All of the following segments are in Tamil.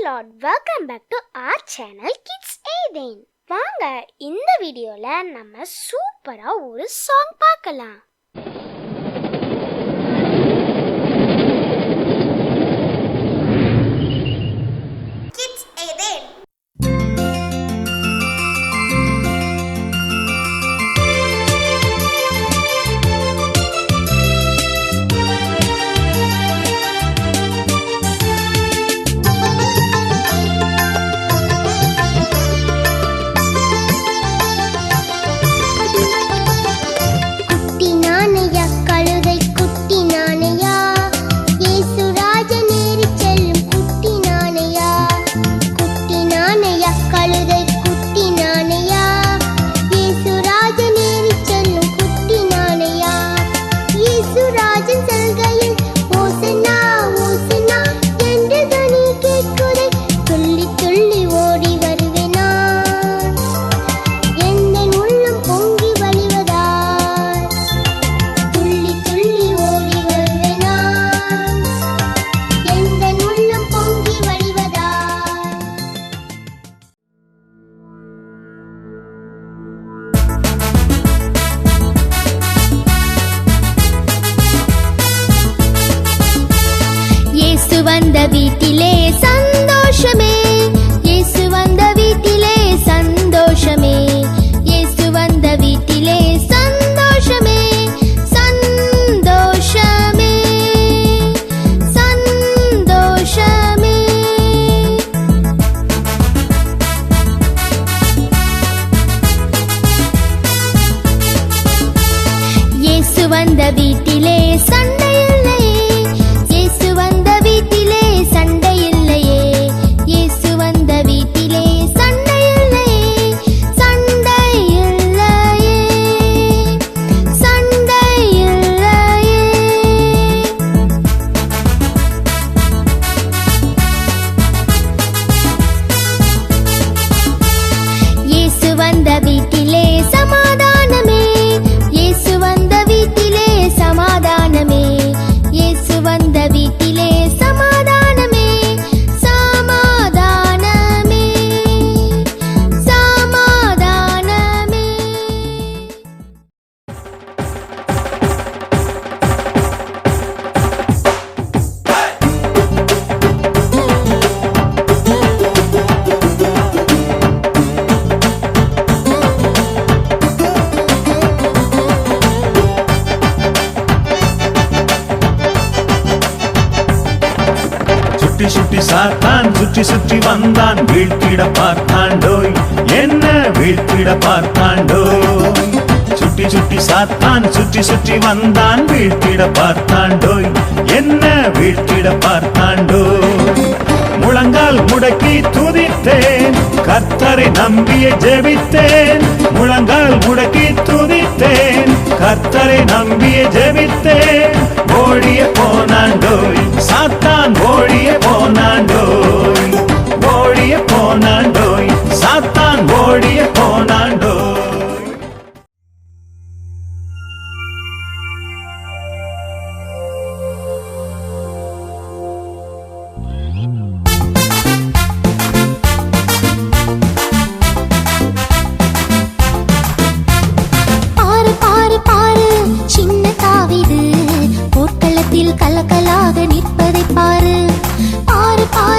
Lord, welcome back to our channel Kids Aiden. வாங்க இந்த வீடியோல நம்ம சூப்பரா ஒரு சாங் பார்க்கலாம். Kids Aiden. வந்த வீட்டிலே சந்தோஷமே, இயேசு வந்த வீட்டிலே சந்தோஷமே, இயேசு வந்த வீட்டிலே சந்தோஷமே, சந்தோஷமே, சந்தோஷமே. இயேசு வந்த வீட்டிலே சண்டை இல்லையே, இயேசு வந்த வீட்டிலே சண்டை இல்லையே, இயேசு வந்த வீட்டிலே சண்டை இல்லையே, சண்டை இல்லையே, சண்டை இல்லையே. இயேசு வந்த வீட்டிலே சமாதானமே, இயேசு வந்த வீட்டிலே சமாதானமே, இயேசு வந்த வீட்டிலே சமாதானமே, சமாதானமே, சமாதானமே. சுற்றி சுற்றி சாத்தான் சுற்றி சுற்றி வந்தான், வீழ்த்திட பார்த்தாண்டோய், என்ன வீழ்த்திட பார்த்தாண்டோய். சுற்றி சுற்றி சாத்தான் சுற்றி சுற்றி வந்தான், வீழ்த்திட பார்த்தாண்டோய், என்ன வீழ்த்திட பார்த்தாண்டோய். முழங்கால் முடக்கி துதித்தேன், கர்த்தரை நம்பிய ஜெபித்தேன், முழங்கால் முடக்கி துதித்தேன், கர்த்தரை நம்பிய ஜெபித்தேன். ஓடிய போனாண்டோய் சாத்தான், ஓடிய போனாண்டோய், ஓடிய போனாண்டோய் சாத்தான், ஓடிய போனாண்டோய். பாரு பாரு பாரு சின்ன தாவீது போர்க்களத்தில் கலக்கலாக நிற்பதை பாரு, பாரு பாரு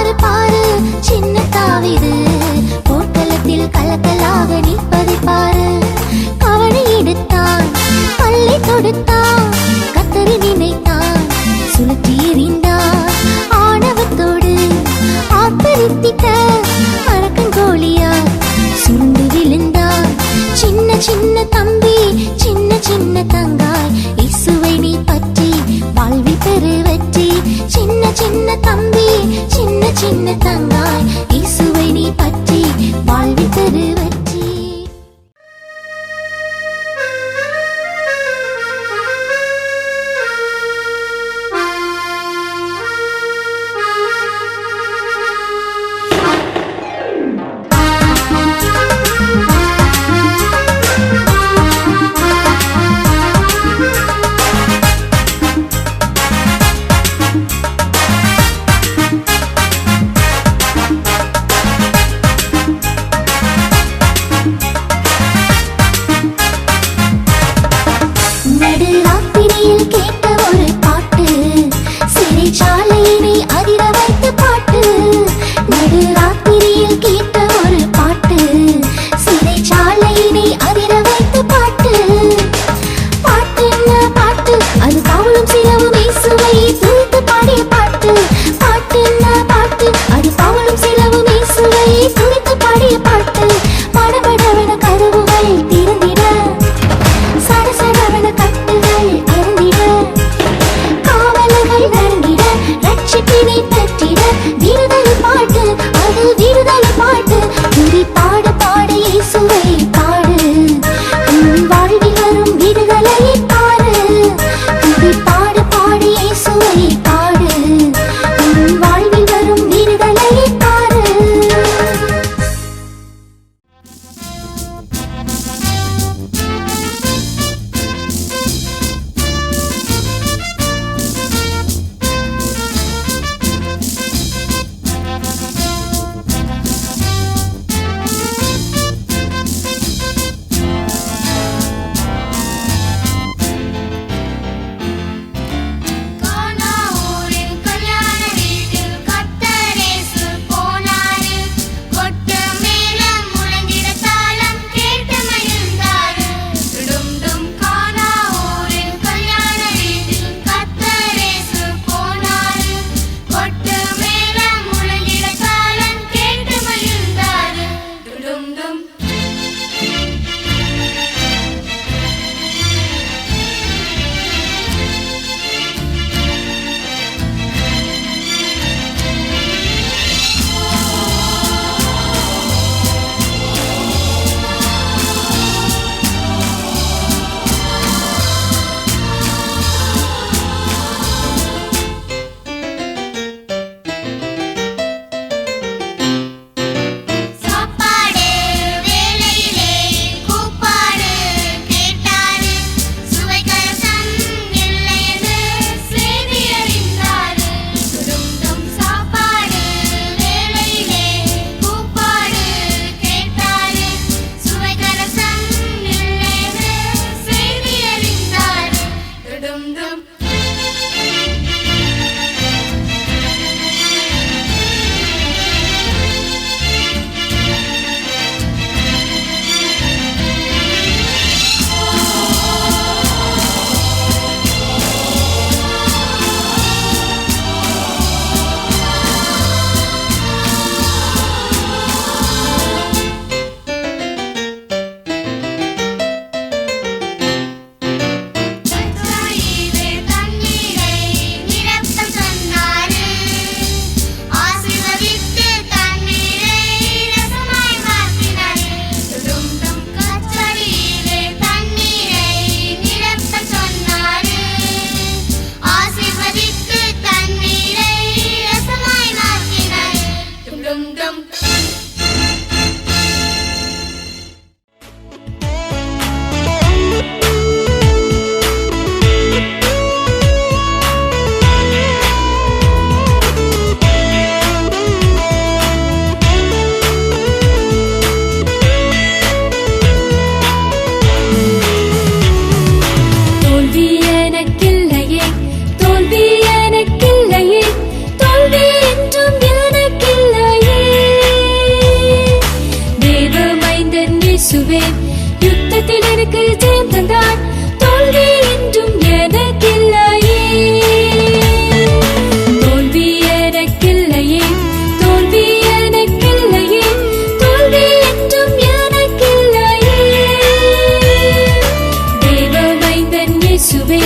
யுத்தத்தில் எனக்கு ஜெயம் தந்தார், தோல்வி என்றும் எனக்கில்லையே. தோல்வி எனக்கில்லையே, தோல்வி எனக்கில்லையே, தோல்வி என்றும் எனக்கில்லையே. தேவ மைந்தன் இயேசுவே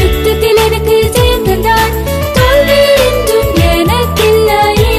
யுத்தத்தில் எனக்கு ஜெயம் தந்தார், தோல்வி என்றும் எனக்கில்லையே.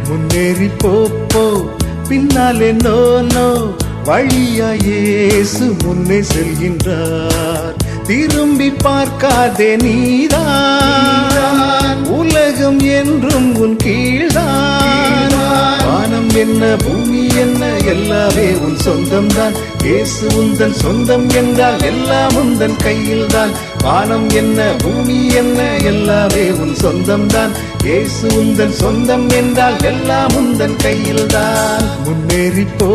முன்னேறி போ பின்னாலே நோ வழியா இயேசு முன்னே செல்கின்றார். திரும்பி பார்க்காதே நீதான், உலகம் என்றும் உன் கீழ்தான். வானம் என்ன பூமி என்ன எல்லாமே உன் சொந்தம்தான். இயேசு உந்தன் சொந்தம் என்றால் எல்லாம் உந்தன் கையில்தான். வானம் என்ன பூமி என்ன எல்லாமே உன் சொந்தம்தான். இயேசு உந்தன் சொந்தம் என்றால் எல்லாம் உந்தன் கையில்தான். முன்னேறி போ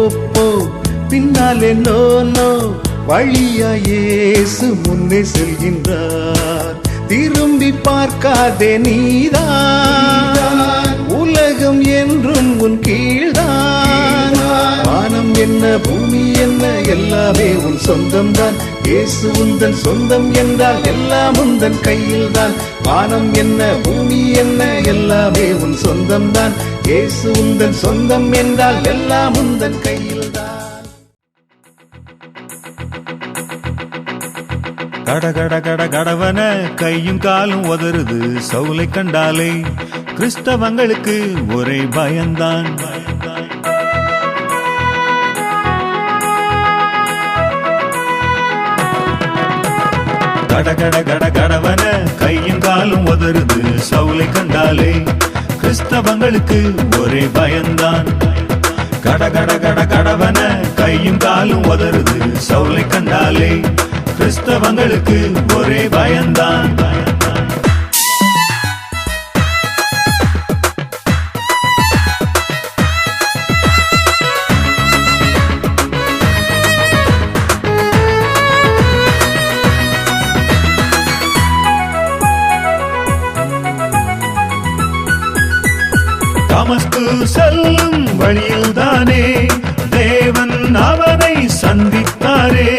பின்னாலே நோ வழியா இயேசு முன்னே செல்கின்றார். திரும்பி பார்க்காதே நீதான், உலகம் என்றும் உன் கீழ்தான். வானம் என்ன பூமி என்ன எல்லாமே உன் சொந்தம்தான். இயேசு உந்தன் சொந்தம் என்றால் எல்லாம் உந்தன் கையில்தான். வானம் என்ன பூமி என்ன எல்லாமே உன் சொந்தம்தான். இயேசு உந்தன் சொந்தம் என்றால் எல்லாம் உந்தன் கையில்தான். கட கட கட கடவன கையும் காலும் உதறுது சவுலை கண்டாலே கிறிஸ்தவங்களுக்கு ஒரே பயந்தான். கட கட கட கடவன கையும் காலும் உதறுது சவுலை கண்டாலே கிறிஸ்தவங்களுக்கு ஒரே பயந்தான். கட கட கட கடவன கையும் காலும் உதறுது சவுலை கண்டாலே கிறிஸ்தவங்களுக்கு ஒரே பயந்தான். தமஸ்கு செல்லும் வழியில்தானே தேவன் அவனை சந்தித்தாரே.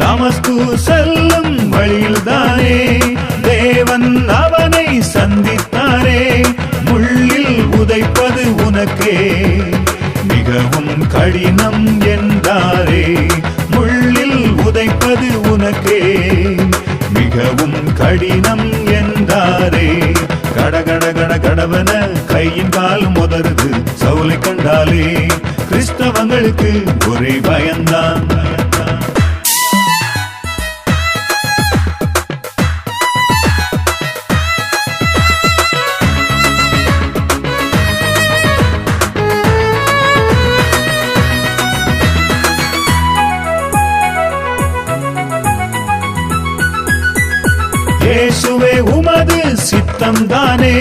தமஸ்கு செல்லும் வழியில்தானே தேவன் அவனை சந்தித்தாரே. முள்ளில் உதைப்பது உனக்கே மிகவும் கடினம் என்றாரே. முள்ளில் உதைப்பது உனக்கே மிகவும் கடினம் என்றாரே. கடகட கட கடவன கையின் காலும் உதறுது சவுலை கண்டாலே கிறிஸ்தவங்களுக்கு ஒரே பயந்தான். இயேசுவே உமது சித்தம்தானே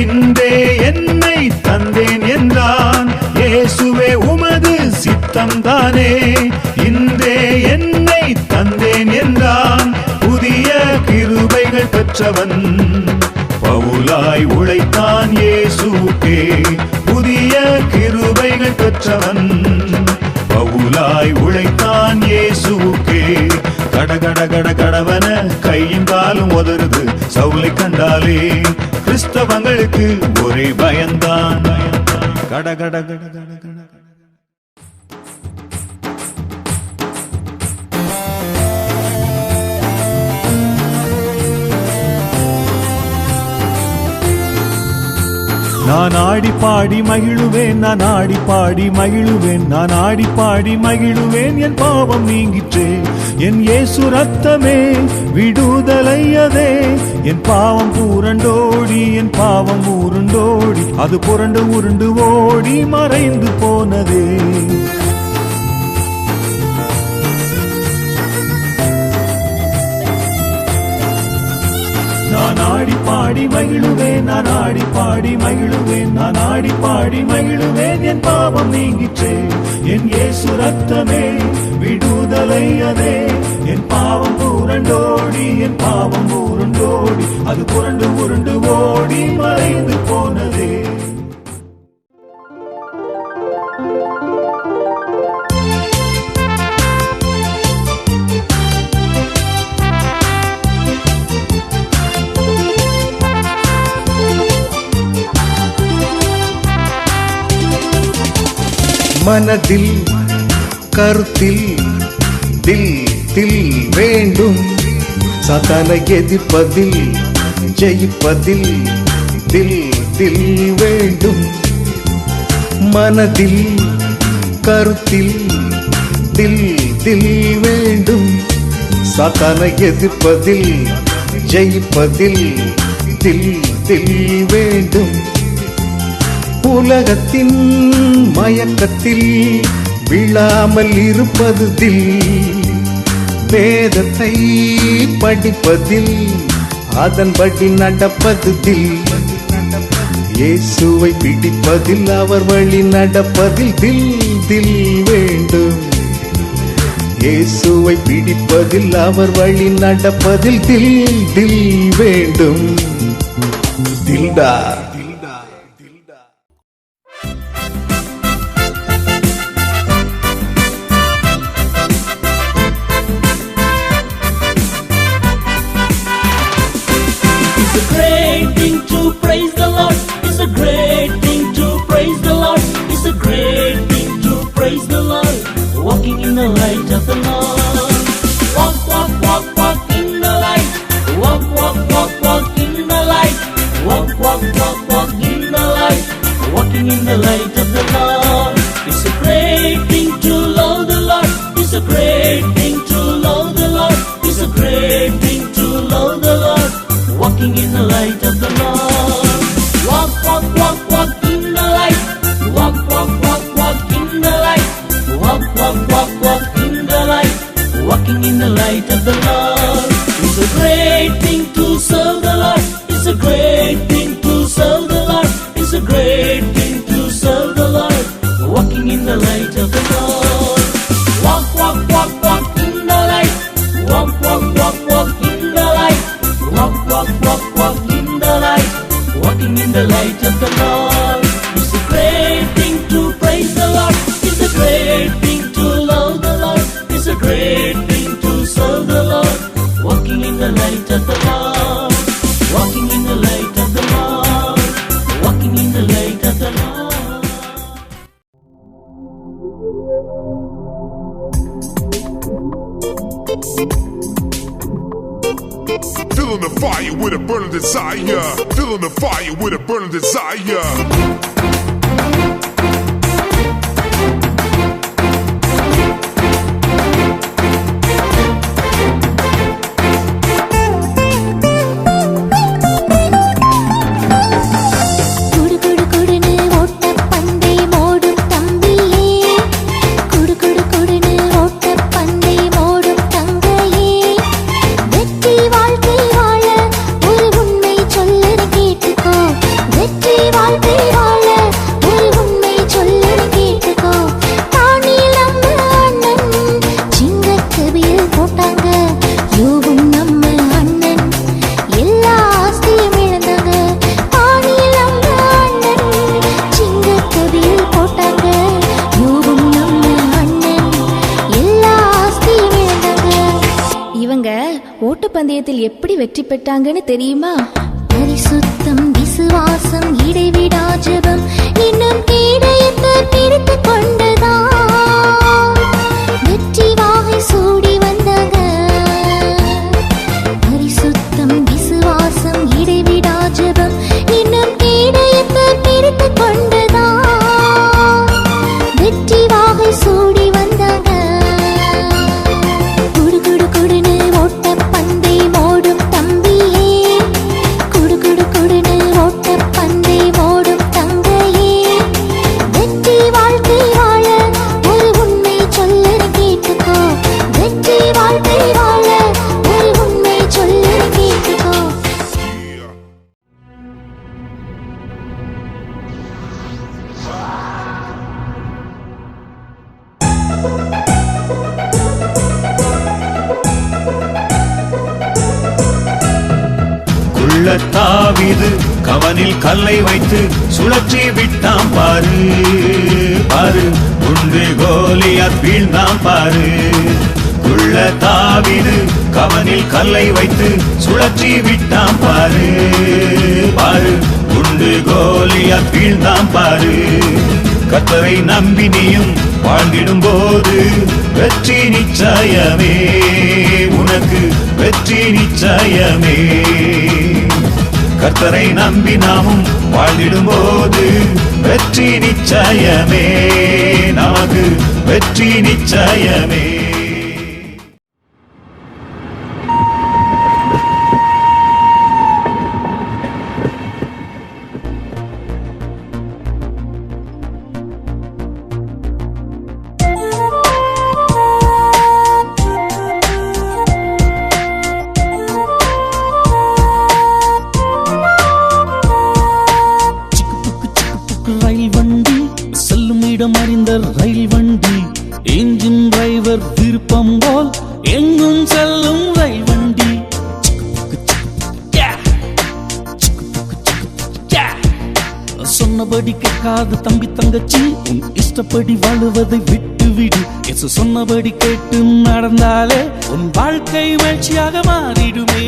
இன்றே என்னை தந்தேன் என்றான். இயேசுவே உமது சித்தம்தானே இன்றே என்னை தந்தேன் என்றான். புதிய கிருபைகள் பெற்றவன் பவுலாய் உழைத்தான் இயேசுக்கே. புதிய கிருபைகள் பெற்றவன் பவுலாய் உழைத்தான் இயேசுக்கே. கடகட கட கடவன கையும் காலும் உதறுது சவுலை கண்டாலே கிறிஸ்தவங்களுக்கு ஒரே பயந்தான். கடகட கட கட கட நான் ஆடி பாடி மகிழுவேன், நான் ஆடி பாடி மகிழுவேன், நான் ஆடி பாடி மகிழுவேன். என் பாவம் நீங்கிற்றே என் இயேசு ரத்தமே விடுதலையதே. என் பாவம் பூரண்டோடி என் பாவம் உருண்டோடி அது புரண்டு உருண்டு ஓடி மறைந்து போனதே. நான் ஆடி பாடி மகிழுவேன், நான் ஆடி பாடி மகிழுவேன், நான் ஆடி பாடி மகிழுவேன். என் பாவம் நீங்கிற்றே என் இயேசு ரத்தமே விடுதலையதே. என் பாவம் பூரண்டோடி என் பாவம் உருண்டோடி அது புரண்டு உருண்டு ஓடி மறைந்து போனதே. மனதில் கருத்தில் தில் தில் வேண்டும். சாத்தானை எதிர்ப்பதில் ஜெயிப்பதில் தில் தில் வேண்டும். மனதில் கருத்தில் தில் தில் வேண்டும். சாத்தானை எதிர்ப்பதில் ஜெயிப்பதில் தில் தில் வேண்டும். உலகத்தின் மயக்கத்தில் விழாமல் இருப்பது தில். வேதத்தை படிப்பதில் அதன்படி நடப்பது தில். இயேசுவை பிடிப்பதில் அவர் வழி நடப்பதில் தில் தில் வேண்டும். இயேசுவை பிடிப்பதில் அவர் வழி நடப்பதில் தில் தில் வேண்டும். தில்டா a great thing to praise the Lord. It's a great thing to praise the Lord. It's a great thing to praise the Lord. Walking in the light of the Lord. Walk, walk, walk, walk in the light. Walk, walk, walk, walk in the light. Walk, walk, walk, walk in the light. Walking in the light of the Lord. It's a great thing to love the Lord. It's a great thing to love the Lord. It's a great thing to love the Lord. Walking in the light of the Lord. Walk, walk, walk, walk in the light. Walk, walk, walk, walk in the light. Walk, walk, walk, walk in the light. Walking in the light of the Lord. It's a great thing to serve the Lord. It's a great thing to serve the Lord. It's a great thing to serve the Lord. Walking in the light of the Lord. Walk, walk, walk, walk in the light. Walk, walk, walk, walk in the light. Walk, walk, walk, walk in the light. Walking in the light of the Lord. It's a great thing to praise the Lord. It's a great thing to love the Lord. It's a great thing to serve the Lord. Walking in the light of the Lord. Walking in the light of the Lord. Walking in the light of the Lord. Feeling the fire with a burning desire. Feeling the fire with a burning desire. ஓட்டப்பந்தயத்தில் எப்படி வெற்றி பெற்றாங்கன்னு தெரியுமா? பரிசுத்தம், விசுவாசம், இடைவிடா ஜெபம் இன்னும் கேடயத்தை பிடித்துக் கொண்டதான் வெற்றி வாகை சூடி வந்தாங்க. பரிசுத்தம், விசுவாசம், இடைவிடா ஜெபம் இன்னும் கேடயத்தை பிடித்துக் கொண்டதான் வெற்றி வாகை சூடி வந்தாங்க. குடு குடு குடுன்னு ஓட்ட பந்தை மோடும் தம்பியே, குடு குடு குடுன்னு ஓட்ட பந்தை மோடும் தங்கையே, வெற்றி வாழ்க்கை வாழ ஒரு உண்மை சொல்லுன்னு கேட்டுக்கோ. வெற்றி வாழ்க்கை வாழ ஒரு உண்மை சொல்லுன்னு கேட்டுக்கோ. தாவீது கவனில் கல்லை வைத்து சுழற்றி விட்டான் பாரு பாரு, உண்டு கோலியாத் வீழ்ந்தான் பாரு. குள்ள தாவீது கவனில் கல்லை வைத்து சுழற்றி விட்டான் பாரு பாரு, உண்டு கோலியாத் வீழ்ந்தான் பாரு. கர்த்தரை நம்பி நீயும் வாழ்ந்திடும் போது வெற்றி நிச்சயமே, உனக்கு வெற்றி நிச்சயமே. கர்த்தரை நம்பி நாமும் வாழ்ந்திடும் போது வெற்றி நிச்சயமே, நமக்கு வெற்றி நிச்சயமே. ரயில் வண்டி செல்லும் இடம் அறிந்த ரயில் வண்டி, என்ஜின் டிரைவர் விருப்பம் போல் எங்கும் செல்லும் ரயில் வண்டி. சொன்னபடி கேட்காத தம்பி தங்கச்சி, உன் இஷ்டப்படி வாழுவதை விட்டு விடு. எசு சொன்னபடி கேட்டு நடந்தாலே உன் வாழ்க்கை மகிழ்ச்சியாக மாறிடுமே.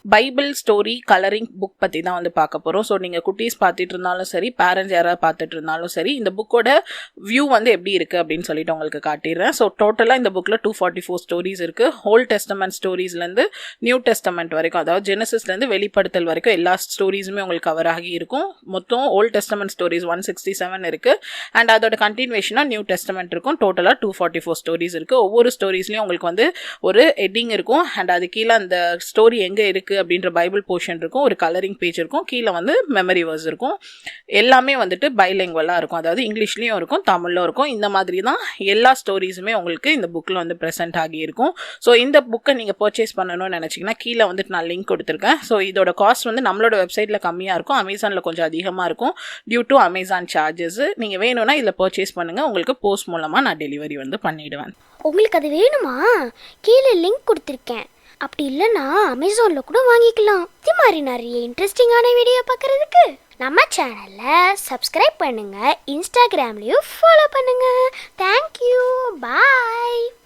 பைபிள் ஸ்டோரி கலரிங் புக் பற்றி தான் வந்து பார்க்க போகிறோம். ஸோ நீங்கள் குட்டீஸ் பார்த்துட்டு இருந்தாலும் சரி, பேரண்ட்ஸ் யாராவது பார்த்துட்டு இருந்தாலும் சரி, இந்த புக்கோட வியூ வந்து எப்படி இருக்குது அப்படின்னு சொல்லிட்டு உங்களுக்கு காட்டிடுறேன். ஸோ டோட்டலாக இந்த புக்கில் 244 ஸ்டோரிஸ் இருக்குது. ஓல்ட் டெஸ்டமெண்ட் ஸ்டோரிஸ்லேருந்து நியூ டெஸ்டமெண்ட் வரைக்கும், அதாவது ஜெனசிஸ்லேருந்து வெளிப்படுத்தல் வரைக்கும் எல்லா ஸ்டோரிஸுமே உங்களுக்கு கவர் ஆகி இருக்கும். மொத்தம் ஓல்ட் டெஸ்டமெண்ட் ஸ்டோரிஸ் 167 இருக்குது. அண்ட் அதோட கண்டினியூவேஷனாக நியூ டெஸ்டமெண்ட் இருக்கும். டோட்டலாக 244 ஸ்டோரிஸ் இருக்குது. ஒவ்வொரு ஸ்டோரிஸ்லேயும் உங்களுக்கு வந்து ஒரு ஹெட்டிங் இருக்கும். அண்ட் அது கீழே அந்த ஸ்டோரி எங்கே இருக்குது அப்படின்ற பைபிள் போர்ஷன் இருக்கும். ஒரு கலரிங் பேஜ் இருக்கும். கீழே வந்து மெமரி வேர்ஸ் இருக்கும். எல்லாமே வந்துட்டு பைலிங்குவலாக இருக்கும். அதாவது இங்கிலீஷ்லேயும் இருக்கும், தமிழ்லும் இருக்கும். இந்த மாதிரி தான் எல்லா ஸ்டோரிஸுமே உங்களுக்கு இந்த புக்கில் வந்து ப்ரெசென்ட் ஆகியிருக்கும். ஸோ இந்த புக்கை நீங்கள் பர்ச்சேஸ் பண்ணணும்னு நினச்சிங்கன்னா கீழே வந்துட்டு நான் லிங்க் கொடுத்துருக்கேன். ஸோ இதோட காஸ்ட் வந்து நம்மளோட வெப்சைட்டில் கம்மியாக இருக்கும், அமேசானில் கொஞ்சம் அதிகமாக இருக்கும் டியூ டு அமேசான் சார்ஜஸ். நீங்கள் வேணும்னா இதில் பர்ச்சேஸ் பண்ணுங்கள். உங்களுக்கு போஸ்ட் மூலமாக நான் டெலிவரி வந்து பண்ணிவிடுவேன். உங்களுக்கு அது வேணுமா? கீழே லிங்க் கொடுத்துருக்கேன். அப்படி இல்லைன்னா அமேசானில் கூட வாங்கிக்கலாம். இது மாதிரி நிறைய இன்ட்ரெஸ்டிங்கான வீடியோ பார்க்குறதுக்கு நம்ம சேனலை சப்ஸ்கிரைப் பண்ணுங்கள், இன்ஸ்டாகிராம்லேயும் ஃபாலோ பண்ணுங்கள். தேங்க்யூ, பாய்.